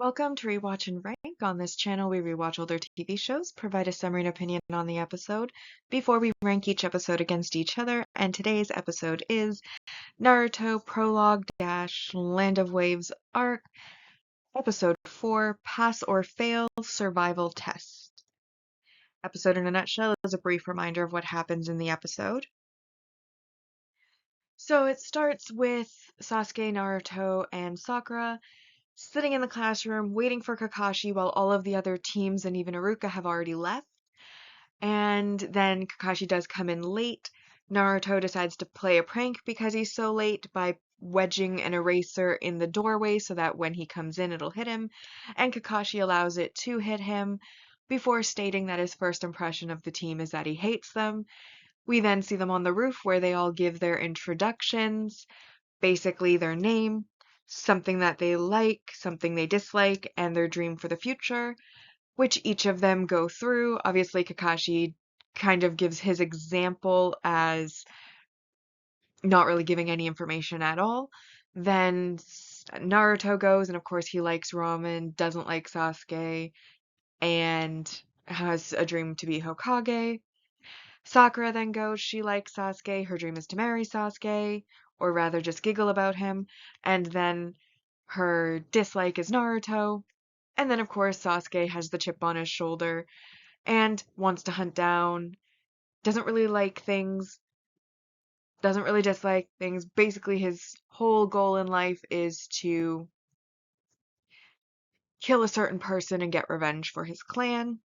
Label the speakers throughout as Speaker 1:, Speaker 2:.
Speaker 1: Welcome to Rewatch and Rank. On this channel, we rewatch older TV shows, provide a summary and opinion on the episode before we rank each episode against each other. And today's episode is Naruto Prologue Land of Waves Arc, Episode 4, Pass or Fail Survival Test. Episode in a nutshell is a brief reminder of what happens in the episode. So it starts with Sasuke, Naruto, and Sakura sitting in the classroom waiting for Kakashi while all of the other teams and even Iruka have already left. And then Kakashi does come in late. Naruto decides to play a prank because he's so late by wedging an eraser in the doorway so that when he comes in it'll hit him, and Kakashi allows it to hit him before stating that his first impression of the team is that he hates them. We then see them on the roof where they all give their introductions, basically their name, something that they like, something they dislike, and their dream for the future, which each of them go through. Obviously, Kakashi kind of gives his example as not really giving any information at all. Then Naruto goes, and of course, he likes ramen, doesn't like Sasuke, and has a dream to be Hokage. Sakura then goes, she likes Sasuke, her dream is to marry Sasuke, or rather just giggle about him, and then her dislike is Naruto. And then, of course, Sasuke has the chip on his shoulder and wants to hunt down, doesn't really like things, doesn't really dislike things. Basically, his whole goal in life is to kill a certain person and get revenge for his clan.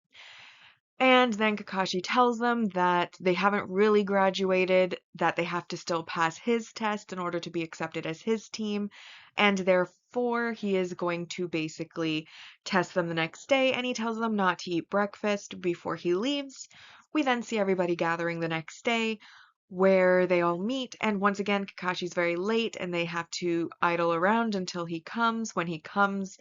Speaker 1: And then Kakashi tells them that they haven't really graduated, that they have to still pass his test in order to be accepted as his team, and therefore he is going to basically test them the next day, and he tells them not to eat breakfast before he leaves. We then see everybody gathering the next day, where they all meet, and once again Kakashi's very late, and they have to idle around until he comes. When he comes,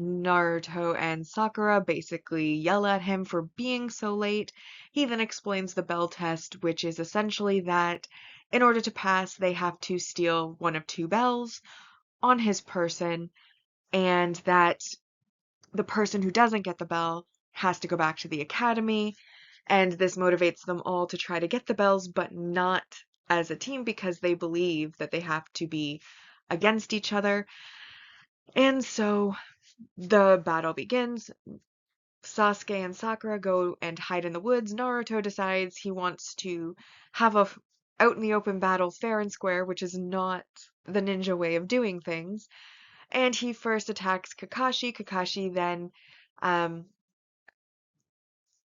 Speaker 1: Naruto and Sakura basically yell at him for being so late. He then explains the bell test, which is essentially that in order to pass, they have to steal one of two bells on his person, and that the person who doesn't get the bell has to go back to the academy. And this motivates them all to try to get the bells, but not as a team because they believe that they have to be against each other. And so the battle begins. Sasuke and Sakura go and hide in the woods. Naruto decides he wants to have a out in the open battle fair and square, which is not the ninja way of doing things. And he first attacks Kakashi. Kakashi then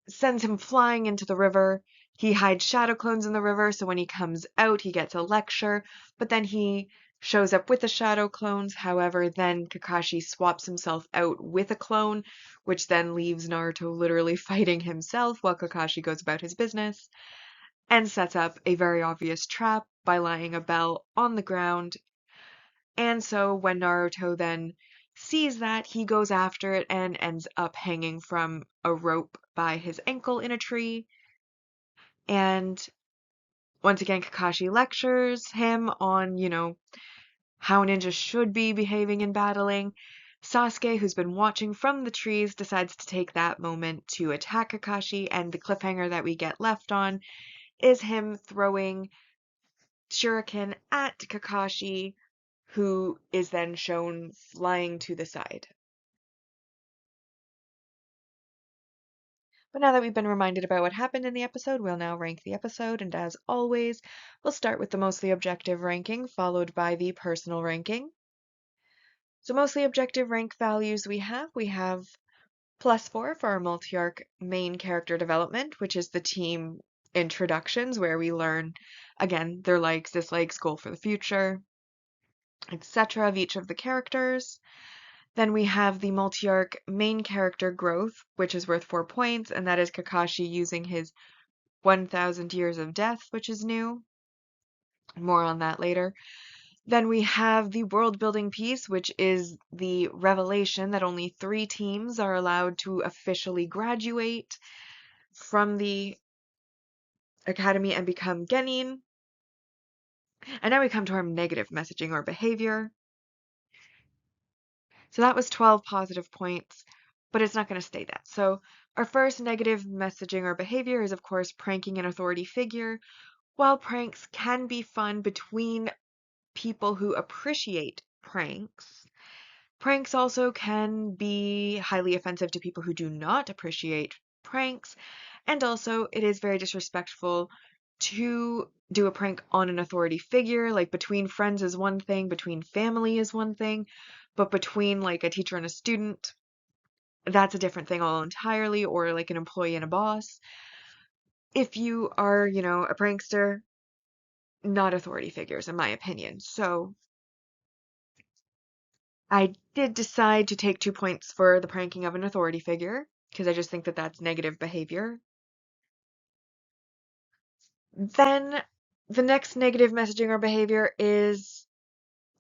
Speaker 1: sends him flying into the river. He hides shadow clones in the river, so when he comes out, he gets a lecture, but then he shows up with the shadow clones. However, then Kakashi swaps himself out with a clone, which then leaves Naruto literally fighting himself while Kakashi goes about his business, and sets up a very obvious trap by laying a bell on the ground. And so when Naruto then sees that, he goes after it and ends up hanging from a rope by his ankle in a tree. And once again, Kakashi lectures him on, how ninjas should be behaving in battling. Sasuke, who's been watching from the trees, decides to take that moment to attack Kakashi, and the cliffhanger that we get left on is him throwing shuriken at Kakashi, who is then shown flying to the side. But now that we've been reminded about what happened in the episode, we'll now rank the episode, and as always, we'll start with the mostly objective ranking, followed by the personal ranking. So mostly objective rank values we have +4 for our multi-arc main character development, which is the team introductions, where we learn, again, their likes, dislikes, goal for the future, etc. of each of the characters. Then we have the multi-arc main character growth, which is worth 4 points, and that is Kakashi using his 1,000 years of death, which is new. More on that later. Then we have the world building piece, which is the revelation that only 3 teams are allowed to officially graduate from the academy and become genin. And now we come to our negative messaging or behavior. So that was 12 positive points, but it's not going to stay that. So our first negative messaging or behavior is, of course, pranking an authority figure. While pranks can be fun between people who appreciate pranks, pranks also can be highly offensive to people who do not appreciate pranks. And also, it is very disrespectful to do a prank on an authority figure. Like between friends is one thing, between family is one thing, but between like a teacher and a student, that's a different thing all entirely, or like an employee and a boss. If you are, a prankster, not authority figures, in my opinion. So I did decide to take 2 points for the pranking of an authority figure because I just think that that's negative behavior. Then the next negative messaging or behavior is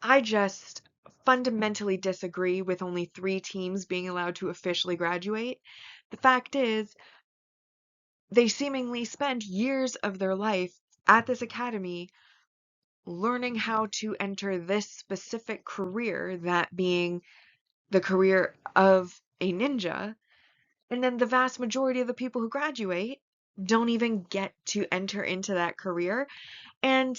Speaker 1: I just fundamentally disagree with only 3 teams being allowed to officially graduate. The fact is, they seemingly spend years of their life at this academy learning how to enter this specific career, that being the career of a ninja. And then the vast majority of the people who graduate don't even get to enter into that career. And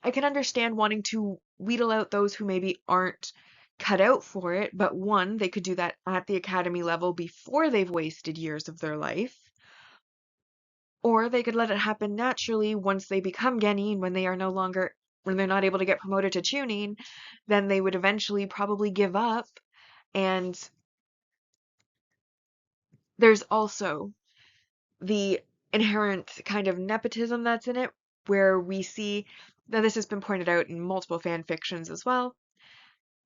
Speaker 1: I can understand wanting to wheedle out those who maybe aren't cut out for it, but one, they could do that at the academy level before they've wasted years of their life, or they could let it happen naturally once they become genin, when they're not able to get promoted to tuning, then they would eventually probably give up. And there's also the inherent kind of nepotism that's in it, where we see, now this has been pointed out in multiple fan fictions as well,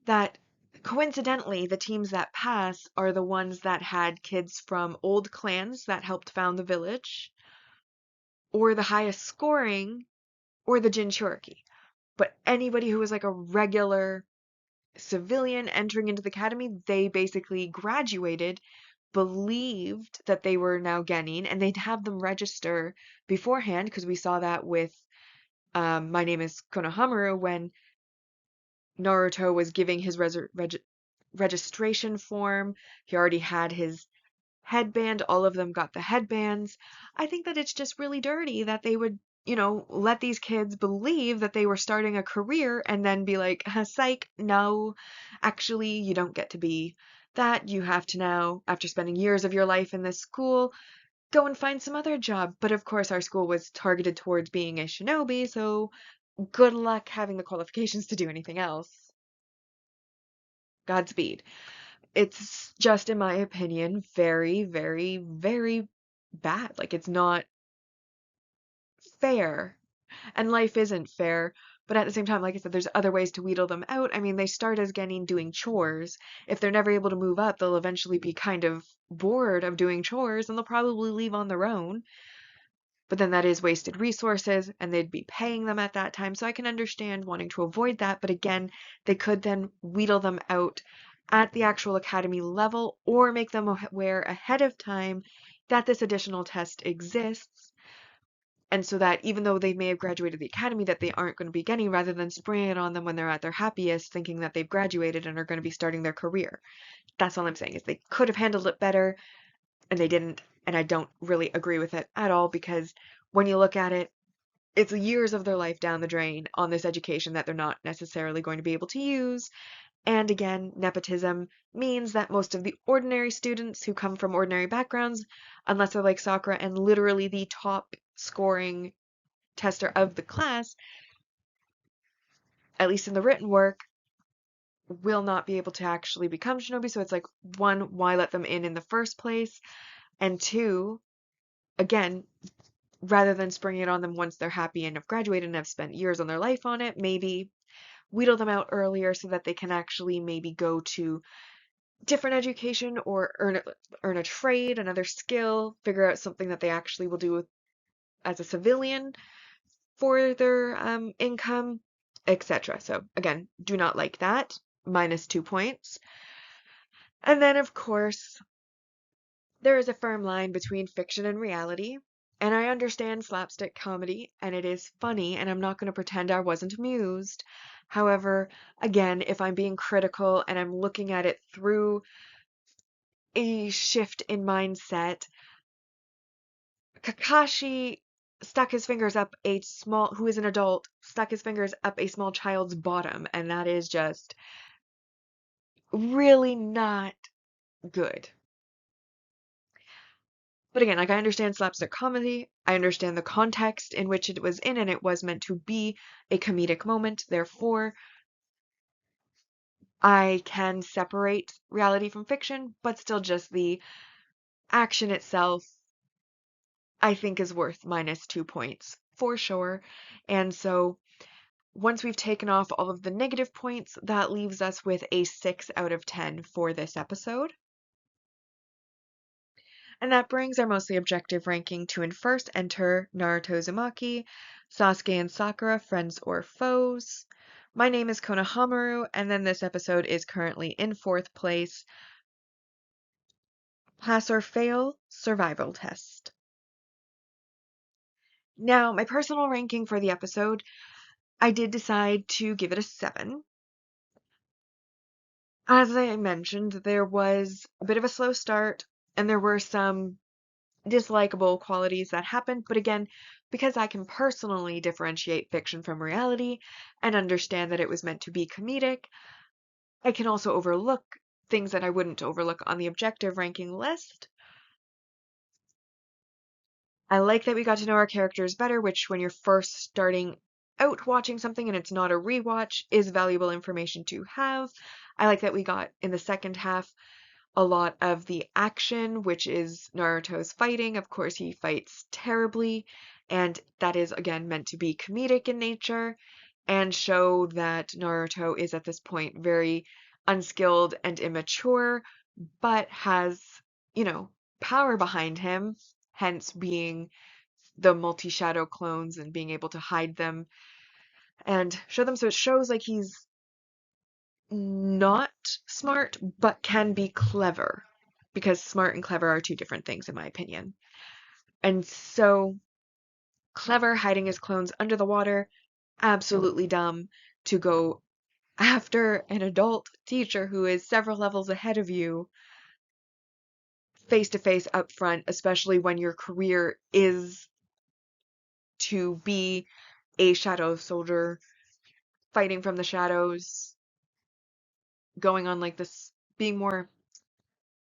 Speaker 1: that coincidentally the teams that pass are the ones that had kids from old clans that helped found the village, or the highest scoring, or the Jinchuriki. But anybody who was like a regular civilian entering into the academy, they basically graduated, believed that they were now Genin, and they'd have them register beforehand, because we saw that with My Name is Konohamaru when Naruto was giving his registration form. He already had his headband. All of them got the headbands. I think that it's just really dirty that they would, let these kids believe that they were starting a career and then be like, psych, no, actually, you don't get to be that. You have to now, after spending years of your life in this school, go and find some other job. But of course, our school was targeted towards being a shinobi, so good luck having the qualifications to do anything else. Godspeed. It's just, in my opinion, very, very, very bad. Like, it's not fair. And life isn't fair. But at the same time, like I said, there's other ways to wheedle them out. I mean, they start as Genin doing chores. If they're never able to move up, they'll eventually be kind of bored of doing chores and they'll probably leave on their own. But then that is wasted resources and they'd be paying them at that time. So I can understand wanting to avoid that. But again, they could then wheedle them out at the actual academy level or make them aware ahead of time that this additional test exists. And so that even though they may have graduated the academy, that they aren't going to be getting, rather than springing it on them when they're at their happiest, thinking that they've graduated and are going to be starting their career. That's all I'm saying, is they could have handled it better and they didn't. And I don't really agree with it at all, because when you look at it, it's years of their life down the drain on this education that they're not necessarily going to be able to use. And again, nepotism means that most of the ordinary students who come from ordinary backgrounds, unless they're like Sakura and literally the top scoring tester of the class, at least in the written work, will not be able to actually become shinobi. So it's like, one, why let them in the first place? And two, again, rather than springing it on them once they're happy and have graduated and have spent years on their life on it, maybe wheedle them out earlier so that they can actually maybe go to different education or earn a trade, another skill, figure out something that they actually will do as a civilian for their income, etc. So again, do not like that. -2 points. And then of course, there is a firm line between fiction and reality. And I understand slapstick comedy, and it is funny, and I'm not going to pretend I wasn't amused. However, again, if I'm being critical and I'm looking at it through a shift in mindset, Kakashi stuck his fingers up a small, who is an adult, stuck his fingers up a small child's bottom, and that is just really not good. But again, like I understand slapstick comedy, I understand the context in which it was in, and it was meant to be a comedic moment. Therefore, I can separate reality from fiction, but still just the action itself, I think is worth -2 points for sure. And so once we've taken off all of the negative points, that leaves us with a 6 out of 10 for this episode. And that brings our mostly objective ranking to in first enter Naruto Uzumaki, Sasuke and Sakura, friends or foes. My name is Konohamaru, and then this episode is currently in fourth place, Pass or Fail, Survival Test. Now, my personal ranking for the episode, I did decide to give it a 7. As I mentioned, there was a bit of a slow start, and there were some dislikable qualities that happened, but again, because I can personally differentiate fiction from reality and understand that it was meant to be comedic, I can also overlook things that I wouldn't overlook on the objective ranking list. I like that we got to know our characters better, which when you're first starting out watching something and it's not a rewatch is valuable information to have. I like that we got in the second half a lot of the action, which is Naruto's fighting. Of course, he fights terribly, and that is again meant to be comedic in nature and show that Naruto is at this point very unskilled and immature, but has, you know, power behind him, hence being the multi-shadow clones and being able to hide them and show them. So it shows like he's not smart, but can be clever. Because smart and clever are two different things, in my opinion. And so, clever hiding his clones under the water, absolutely dumb to go after an adult teacher who is several levels ahead of you face to face up front, especially when your career is to be a shadow soldier fighting from the shadows, going on like this, being more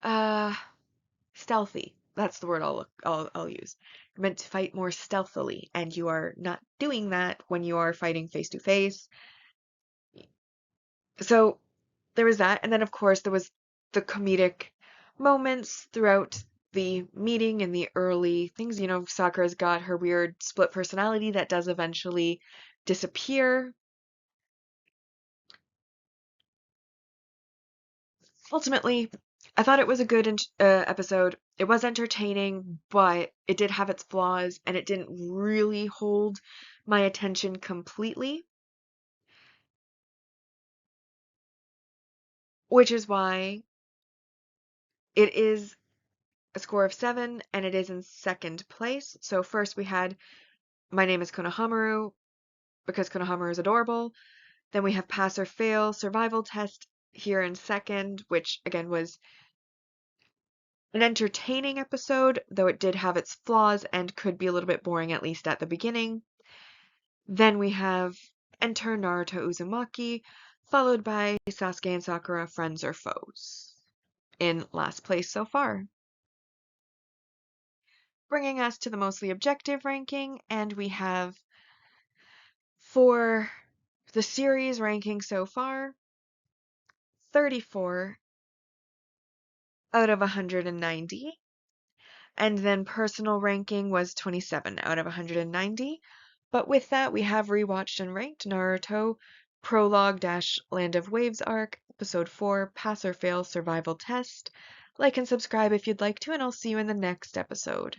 Speaker 1: uh stealthy. That's the word I'll use. You're meant to fight more stealthily, and you are not doing that when you are fighting face to face. So there was that, and then of course there was the comedic moments throughout the meeting and the early things. You know, Sakura's got her weird split personality that does eventually disappear. Ultimately, I thought it was a good episode. It was entertaining, but it did have its flaws, and it didn't really hold my attention completely, which is why it is a score of 7, and it is in second place. So first we had My Name is Konohamaru, because Konohamaru is adorable. Then we have Pass or Fail, Survival Test here in second, which again was an entertaining episode, though it did have its flaws and could be a little bit boring, at least at the beginning. Then we have Enter Naruto Uzumaki, followed by Sasuke and Sakura, friends or foes, in last place so far. Bringing us to the mostly objective ranking, and we have for the series ranking so far, 34 out of 190. And then personal ranking was 27 out of 190. But with that, we have rewatched and ranked Naruto Prologue Dash Land of Waves arc, episode 4, Pass or Fail Survival Test. Like and subscribe if you'd like to, and I'll see you in the next episode.